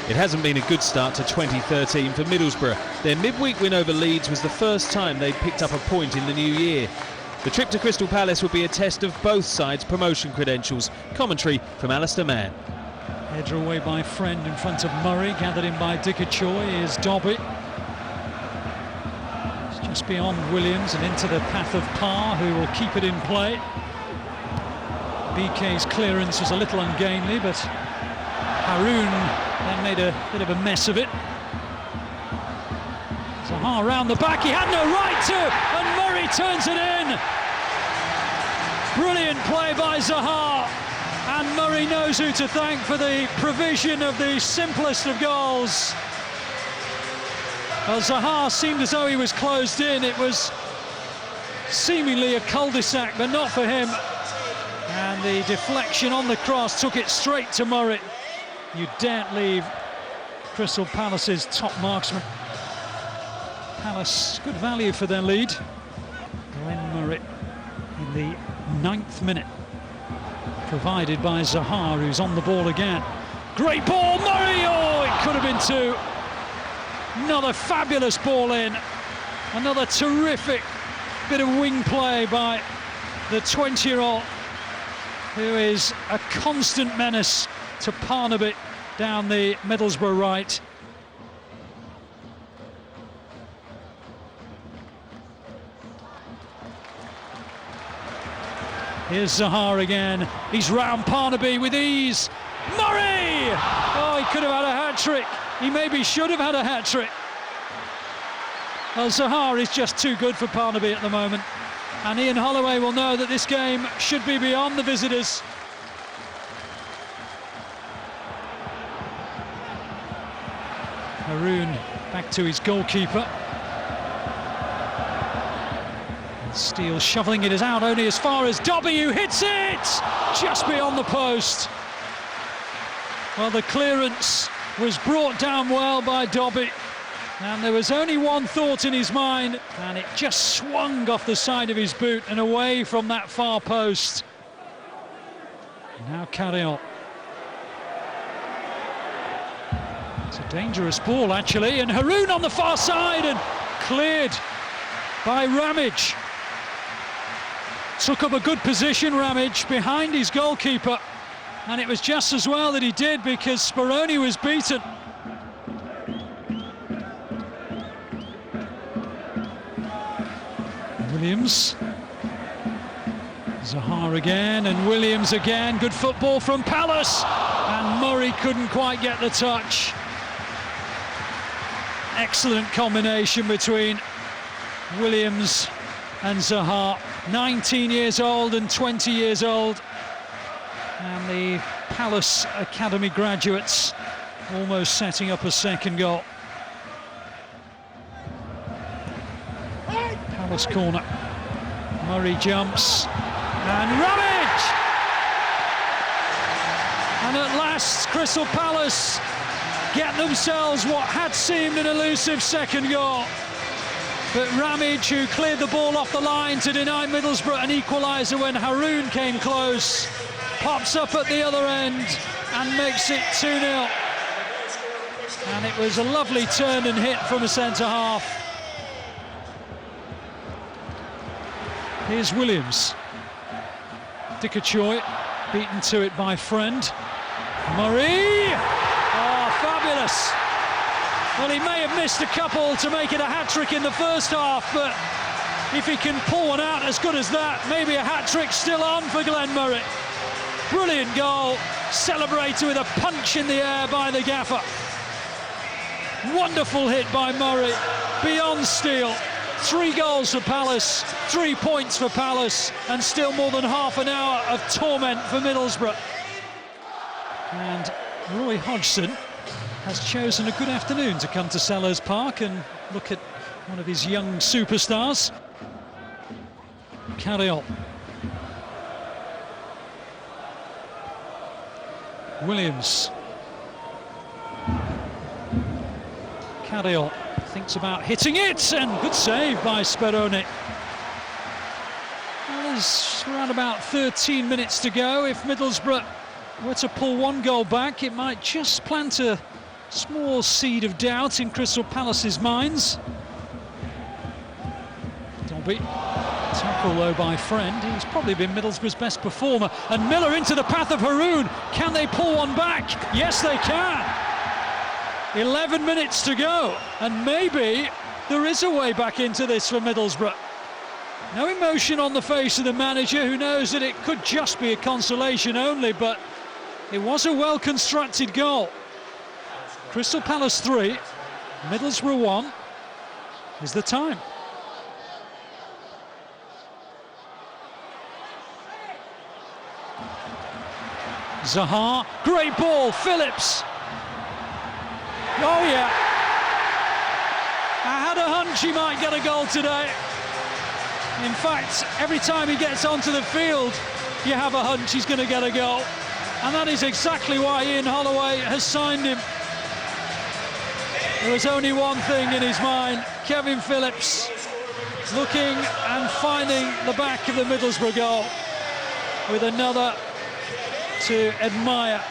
It hasn't been a good start to 2013 for Middlesbrough. Their midweek win over Leeds was the first time they'd picked up a point in the new year. The trip to Crystal Palace would be a test of both sides' promotion credentials. Commentary from Alistair Mann. Header away by Friend in front of Murray, gathered in by Choi is Dobby. It's just beyond Williams and into the path of Parr, who will keep it in play. BK's clearance was a little ungainly, but Haroun then made a bit of a mess of it. Zaha round the back, he had no right to, and Murray turns it in. Brilliant play by Zaha, and Murray knows who to thank for the provision of the simplest of goals. Well, Zaha seemed as though he was closed in. It was seemingly a cul-de-sac, but not for him. And the deflection on the cross took it straight to Murray. You daren't leave Crystal Palace's top marksman. Palace, good value for their lead. Glenn Murray in the 9th minute. Provided by Zaha, who's on the ball again. Great ball, Murray! Oh, it could have been two. Another fabulous ball in. Another terrific bit of wing play by the 20-year-old, who is a constant menace to Parnaby down the Middlesbrough right. Here's Zaha again. He's round Parnaby with ease. Murray! Oh, he could have had a hat-trick. He maybe should have had a hat-trick. Well, Zaha is just too good for Parnaby at the moment. And Ian Holloway will know that this game should be beyond the visitors. Haroun back to his goalkeeper. Steele shoveling it out only as far as Dobby, who hits it just beyond the post. Well, the clearance was brought down well by Dobby, and there was only one thought in his mind, and it just swung off the side of his boot and away from that far post. Now carry on. It's a dangerous ball, actually, and Haroun on the far side, and cleared by Ramage. Took up a good position, Ramage, behind his goalkeeper, and it was just as well that he did, because Speroni was beaten. Williams. Zaha again, and Williams again. Good football from Palace, and Murray couldn't quite get the touch. Excellent combination between Williams and Zaha. 19 years old and 20 years old, and the Palace Academy graduates almost setting up a second goal. Palace corner. Murray jumps, and Ramage! And at last, Crystal Palace get themselves what had seemed an elusive second goal. But Ramage, who cleared the ball off the line to deny Middlesbrough an equaliser when Haroun came close, pops up at the other end and makes it 2-0. And it was a lovely turn and hit from a centre-half. Here's Williams. Choi beaten to it by Friend. Murray! Oh, fabulous! Well, he may have missed a couple to make it a hat-trick in the first half, but if he can pull one out as good as that, maybe a hat-trick still on for Glenn Murray. Brilliant goal, celebrated with a punch in the air by the gaffer. Wonderful hit by Murray, beyond Steele. 3 goals for Palace, 3 points for Palace, and still more than half an hour of torment for Middlesbrough. And Roy Hodgson has chosen a good afternoon to come to Sellers Park and look at one of his young superstars. Carry on. Williams. Carry on. Thinks about hitting it, and good save by Speroni. Well, there's around about 13 minutes to go. If Middlesbrough were to pull 1 goal back, it might just plant a Small seed of doubt in Crystal Palace's minds. Dobby, tackle though by Friend. He's probably been Middlesbrough's best performer. And Miller into the path of Haroun. Can they pull one back? Yes, they can. 11 minutes to go, and maybe there is a way back into this for Middlesbrough. No emotion on the face of the manager, who knows that it could just be a consolation only, but it was a well-constructed goal. Crystal Palace 3, Middlesbrough 1 is the time. Zaha, great ball, Phillips. Oh yeah, I had a hunch he might get a goal today. In fact, every time he gets onto the field, you have a hunch he's going to get a goal. And that is exactly why Ian Holloway has signed him. There was only one thing in his mind: Kevin Phillips looking and finding the back of the Middlesbrough goal with another to admire.